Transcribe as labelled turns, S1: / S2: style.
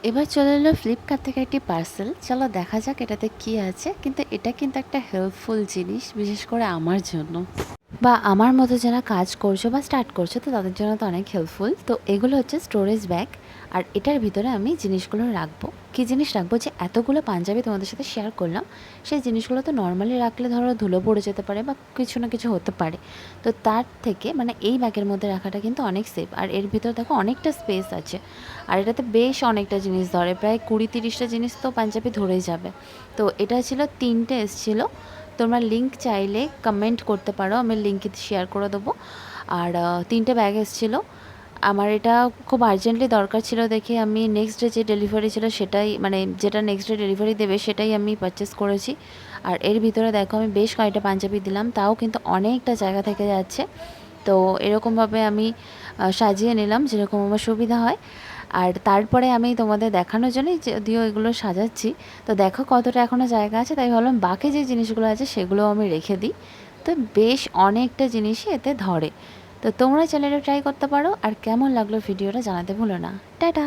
S1: এবার চলে এলো ফ্লিপকার্ট থেকে একটি পার্সেল। চলো দেখা যাক এটাতে কি আছে। কিন্তু এটা কিন্তু একটা হেল্পফুল জিনিস, বিশেষ করে আমার জন্য বা আমার মতো যারা কাজ করছো বা স্টার্ট করছো, তো তাদের জন্য তো অনেক হেল্পফুল। তো এগুলো হচ্ছে স্টোরেজ ব্যাগ, আর এটার ভিতরে আমি জিনিসগুলো রাখবো। কী জিনিস রাখবো, যে এতগুলো পাঞ্জাবি তোমাদের সাথে শেয়ার করলাম, সেই জিনিসগুলো তো নর্মালি রাখলে ধরো ধুলো পড়ে যেতে পারে বা কিছু না কিছু হতে পারে। তো তার থেকে মানে এই ব্যাগের মধ্যে রাখাটা কিন্তু অনেক সেফ। আর এর ভিতরে দেখো অনেকটা স্পেস আছে, আর এটাতে বেশ অনেকটা জিনিস ধরে, প্রায় 20-30টা জিনিস তো পাঞ্জাবি ধরেই যাবে। তো এটা ছিল 3টে এসেছিলো। তোমরা লিঙ্ক চাইলে কমেন্ট করতে পারো, আমি লিঙ্কে শেয়ার করে দেবো। আর 3টে ব্যাগ এসেছিলো। আমার এটা খুব আর্জেন্টলি দরকার ছিল দেখে আমি নেক্সট ডে যে ডেলিভারি ছিল সেটাই, মানে যেটা নেক্সট ডে ডেলিভারি দেবে সেটাই আমি পারচেস করেছি। আর এর ভিতরে দেখো আমি বেশ কয়েকটা পাঞ্জাবি দিলাম, তাও কিন্তু অনেকটা জায়গা থেকে যাচ্ছে। তো এরকমভাবে আমি সাজিয়ে নিলাম যেরকম আমার সুবিধা হয়। আর তারপরে আমি তোমাদের দেখানোর জন্যই যদিও এগুলো সাজাচ্ছি। তো দেখো কতটা এখনও জায়গা আছে, তাই ভাবলাম বাকি যে জিনিসগুলো আছে সেগুলোও আমি রেখে দিই। তো বেশ অনেকটা জিনিসই এতে ধরে। তো তোমরা চ্যানেলে ট্রাই করতে পারো। আর কেমন লাগলো ভিডিওটা জানাতে ভুলো না। টাটা।